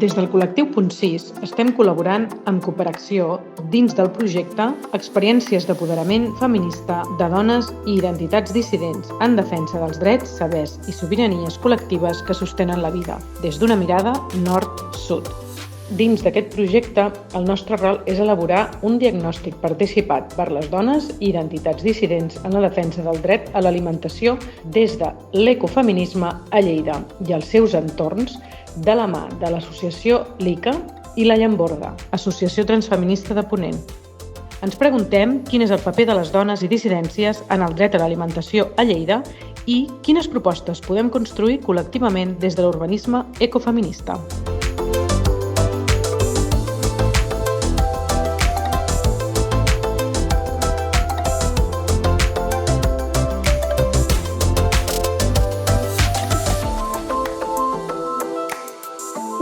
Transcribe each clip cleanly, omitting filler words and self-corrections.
Des del col·lectiu Punt 6 estem col·laborant amb cooperació dins del projecte Experiències d'apoderament feminista de dones i identitats dissidents en defensa dels drets, sabers i sobiranies col·lectives que sostenen la vida, des d'una mirada nord-sud. Dins d'aquest projecte, el nostre rol és elaborar un diagnòstic participat per les dones i identitats dissidents en la defensa del dret a l'alimentació des de l'ecofeminisme a Lleida i els seus entorns, de la mà de l'associació LICA i la Llamborda, Associació Transfeminista de Ponent. Ens preguntem quin és el paper de les dones i dissidències en el dret a l'alimentació a Lleida i quines propostes podem construir col·lectivament des de l'urbanisme ecofeminista.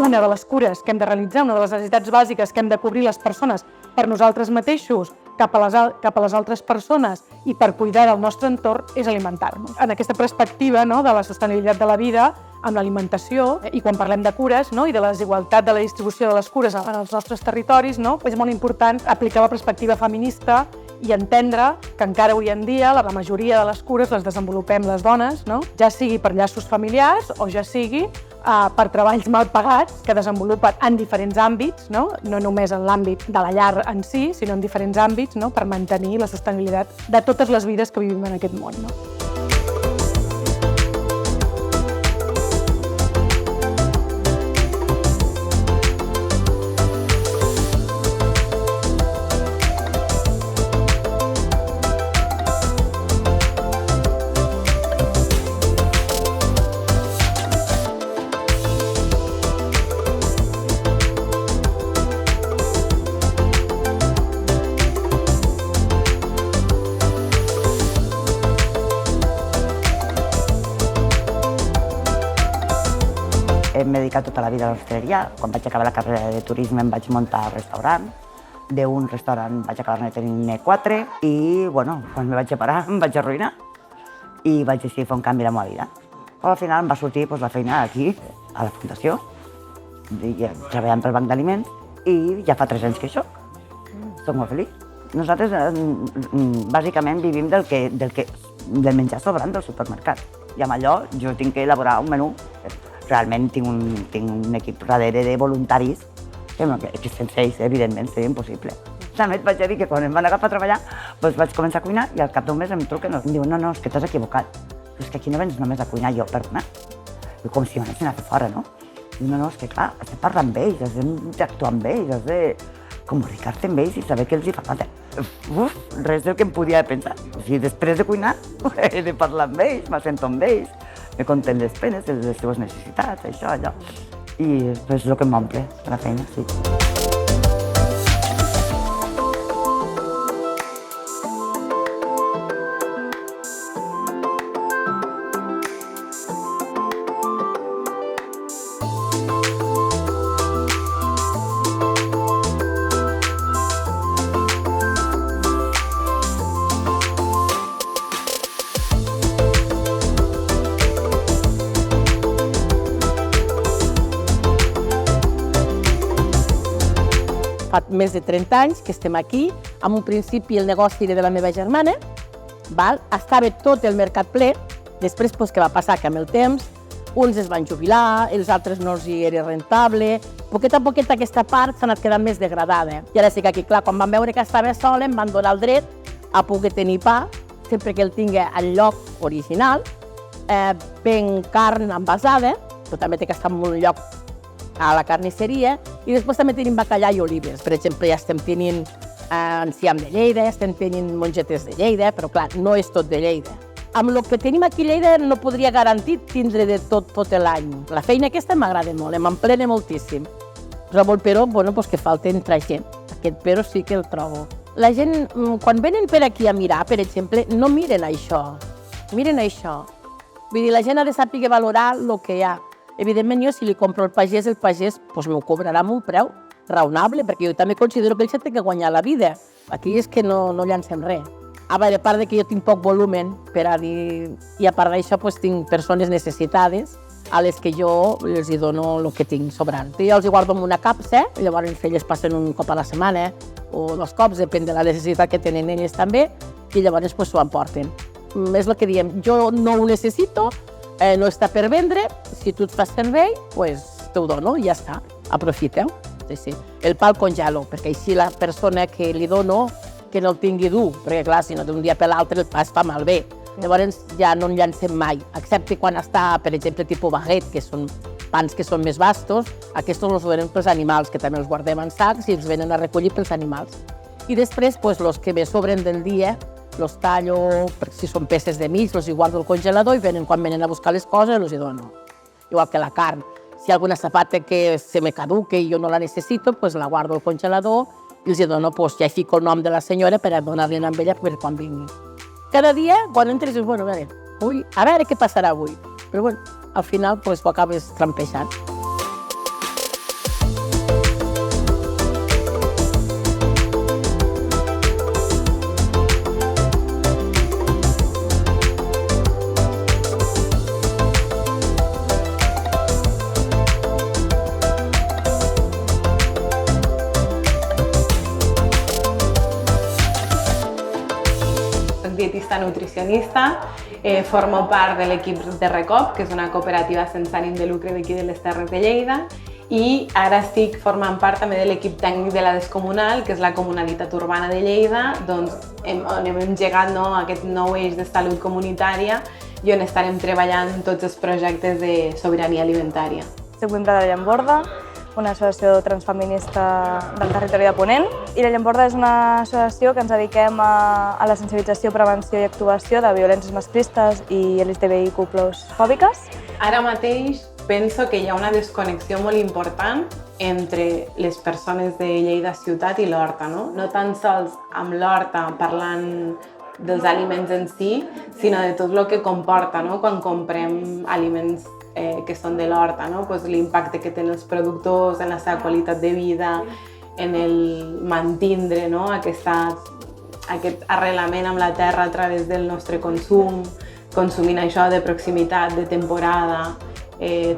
Una de les cures que hem de realitzar, una de les necessitats bàsiques que hem de cobrir les persones per nosaltres mateixos, cap a les altres persones i per cuidar del nostre entorn és alimentar-nos. En aquesta perspectiva de la sostenibilitat de la vida, amb l'alimentació, i quan parlem de cures i de la desigualtat de la distribució de les cures en els nostres territoris, és molt important aplicar la perspectiva feminista i entendre que encara avui en dia la majoria de les cures les desenvolupem les dones, ja sigui per llaços familiars o ja sigui per treballs mal pagats que desenvolupen en diferents àmbits, no només en l'àmbit de la llar en si, sinó en diferents àmbits per mantenir la sostenibilitat de totes les vides que vivim en aquest món. M'he dedicat tota la vida a l'hostaleria. Quan vaig acabar la carrera de turisme em vaig muntar restaurant. D'un restaurant vaig acabar tenint-ne 4 i, quan me vaig separar em vaig arruïnar i vaig decidir fer un canvi a la meva vida. Al final em va sortir la feina aquí, a la Fundació, treballant pel Banc d'Aliments i ja fa 3 anys que hi soc. Soc molt feliç. Nosaltres bàsicament vivim del menjar sobrant del supermercat i amb allò jo tinc que elaborar un menú. Realment tinc un equip darrere de voluntaris que sense ells, evidentment, seria impossible. També et vaig dir que quan em van agafar a treballar vaig començar a cuinar i al cap d'un mes em truquen i em diuen no, és que t'has equivocat. És que aquí no vens només a cuinar, jo, perdona. I com si m'anessin a fer fora, no? I no, és que clar, has de parlar amb ells, has d'interactuar amb ells, has de comunicar-te amb ells i saber què els hi fa falta. Res del que em podia pensar. O sigui, després de cuinar he de parlar amb ells, m'assento amb ells, me conten les penes, les seves necessitats, això, allò. I és el que m'omple, la feina, sí. Fa més de 30 anys que estem aquí. En un principi el negoci era de la meva germana. Estava tot el mercat ple. Després, què va passar? Que amb el temps, uns es van jubilar, els altres no els era rentable. Poquet a poquet aquesta part s'ha anat quedant més degradada. I ara sí que aquí, clar, quan van veure que estava sola, em van donar el dret a poder tenir pa, sempre que el tingui al lloc original. Venc carn envasada, però també té que estar en un lloc a la carnisseria, i després també tenim bacallà i olives. Per exemple, ja estem tenint enciam de Lleida, estem tenint mongetes de Lleida, però clar, no és tot de Lleida. Amb el que tenim aquí a Lleida no podria garantir tindre de tot l'any. La feina aquesta m'agrada molt, m'emplena moltíssim. Trobo el però, que falta entrar gent. Aquest però sí que el trobo. La gent, quan venen per aquí a mirar, per exemple, no miren això. Miren això. Vull dir, la gent ha de saber valorar el que hi ha. Evidentment, jo, si li compro al pagès, el pagès m'ho cobrarà amb un preu raonable, perquè jo també considero que ell s'ha de guanyar la vida. Aquí és que no llancem res. A part que jo tinc poc volumen per a dir, i a part d'això tinc persones necessitades a les que jo els hi dono el que tinc sobrant. Jo els hi guardo en una capsa, llavors elles passen un cop a la setmana o 2 cops, depèn de la necessitat que tenen elles també, i llavors s'ho emporten. És el que diem, jo no ho necessito, no està per vendre, si tu et fas servei, t'ho dono i ja està, aprofiteu. Sí. El pa el congelo, perquè així la persona que li dono que no el tingui dur, perquè clar, si no d'un dia per l'altre el pa es fa malbé. Llavors ja no en llancem mai, excepte quan està, per exemple, tipus baguette, que són pans que són més vastos, aquests els donem pels animals, que també els guardem en sacs i els venen a recollir pels animals. I després, els que me sobren del dia, els tallo, si són peces de mig, els hi guardo al congelador i quan venen a buscar les coses els hi dono. Igual que la carn. Si hi ha alguna safata que se me caduque i jo no la necessito, la guardo al congelador i els hi dono, ja hi fico el nom de la senyora per a donar-li a ella per quan vingui. Cada dia, quan entres, dius, a veure què passarà avui. Però al final ho acabes trampejant. Dietista nutricionista, formo part de l'equip de Recop, que és una cooperativa sense ànim de lucre d'aquí de les Terres de Lleida, i ara estic formant part també de l'equip tècnic de la Descomunal, que és la comunalitat urbana de Lleida, on hem engegat aquest nou eix de salut comunitària i on estarem treballant tots els projectes de sobirania alimentària. Soc membre de Llamborda, una associació transfeminista del territori de Ponent. I la Llamborda és una associació que ens dediquem a la sensibilització, prevenció i actuació de violències masclistes i LGTBIQ+ fòbiques. Ara mateix penso que hi ha una desconnexió molt important entre les persones de Lleida ciutat i l'Horta, no tan sols amb l'Horta parlant dels aliments en si, sinó de tot el que comporta quan comprem aliments que són de l'horta, l'impacte que tenen els productors en la seva qualitat de vida, en el mantindre aquest arrelament amb la terra a través del nostre consum, consumint això de proximitat, de temporada,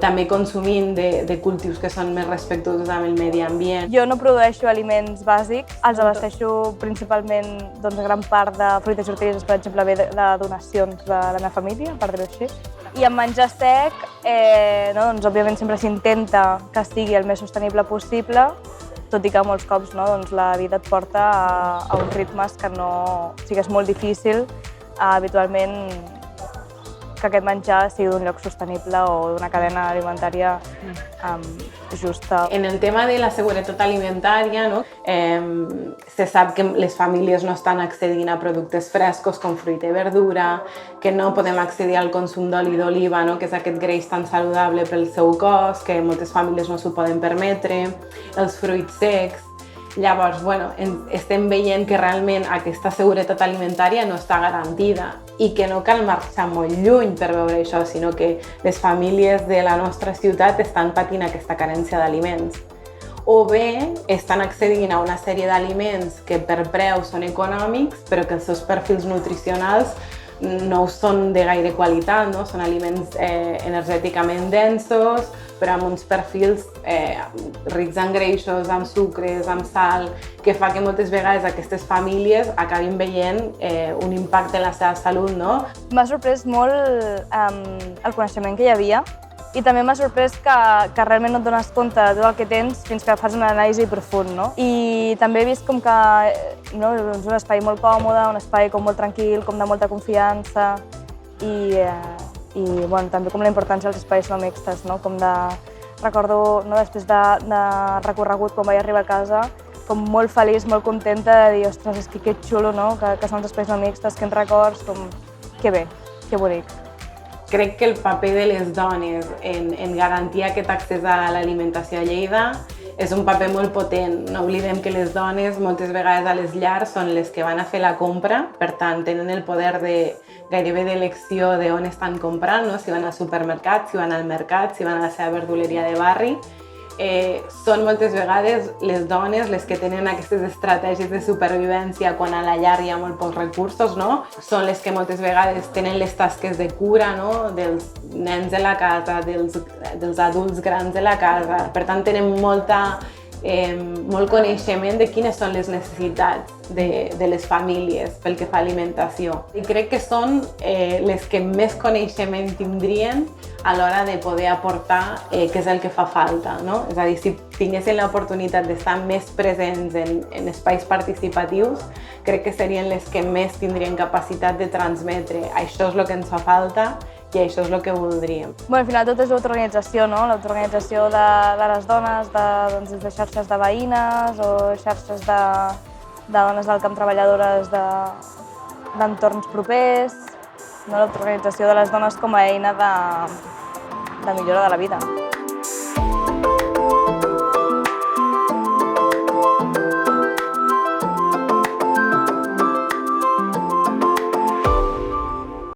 també consumint de cultius que són més respectuosos amb el medi ambient. Jo no produeixo aliments bàsics, els abasteixo principalment gran part de fruites i hortalisses, per exemple, ve de donacions de la meva família, per dir-ho així. I en menjar sec, òbviament sempre s'intenta que sigui el més sostenible possible, tot i que molts cops la vida et porta a uns ritmes que és molt difícil habitualment que aquest menjar sigui d'un lloc sostenible o d'una cadena alimentària justa. En el tema de la seguretat alimentària, se sap que les famílies no estan accedint a productes frescos com fruita i verdura, que no podem accedir al consum d'oli d'oliva, que és aquest greix tan saludable pel seu cos, que moltes famílies no s'ho poden permetre, els fruits secs. Llavors, estem veient que realment aquesta seguretat alimentària no està garantida i que no cal marxar molt lluny per veure això, sinó que les famílies de la nostra ciutat estan patint aquesta carència d'aliments. O bé estan accedint a una sèrie d'aliments que per preu són econòmics, però que els seus perfils nutricionals no són de gaire qualitat, són aliments energèticament densos, però amb uns perfils rics en greixos, amb sucres, amb sal, que fa que moltes vegades aquestes famílies acabin veient un impacte en la seva salut. M'ha sorprès molt el coneixement que hi havia i també m'ha sorprès que realment no et dones compte de tot el que tens fins que fas una anàlisi profund. I també he vist com que és un espai molt còmode, un espai molt tranquil, de molta confiança i també com la importància dels espais no mixtes. Recordo després de recorregut, quan vaig arribar a casa, com molt feliç, molt contenta de dir, ostres, és que xulo, que són els espais no mixtes, que en records, que bé, que bonic. Crec que el paper de les dones en garantir aquest accés a l'alimentació a Lleida és un paper molt potent. No oblidem que les dones moltes vegades a les llars són les que van a fer la compra, per tant tenen el poder gairebé d'elecció d'on estan comprant, si van al supermercat, si van al mercat, si van a la seva verduleria de barri. són moltes vegades les dones les que tenen aquestes estratègies de supervivència quan a la llar hi ha molt pocs recursos, no? Són les que moltes vegades tenen les tasques de cura, no? Dels nens de la casa, dels adults grans de la casa. Per tant, tenen molt coneixement de quines són les necessitats de les famílies pel que fa a alimentació. I crec que són les que més coneixement tindrien a l'hora de poder aportar què és el que fa falta, no? És a dir, si tinguessin l'oportunitat d'estar més presents en espais participatius, crec que serien les que més tindrien capacitat de transmetre això és el que ens fa falta i això és el que voldríem. Al final tot és l'autoorganització, no? L'autoorganització de les dones, des de xarxes de veïnes o xarxes de dones del camp treballadores d'entorns propers, l'autoorganització de les dones com a eina de millora de la vida.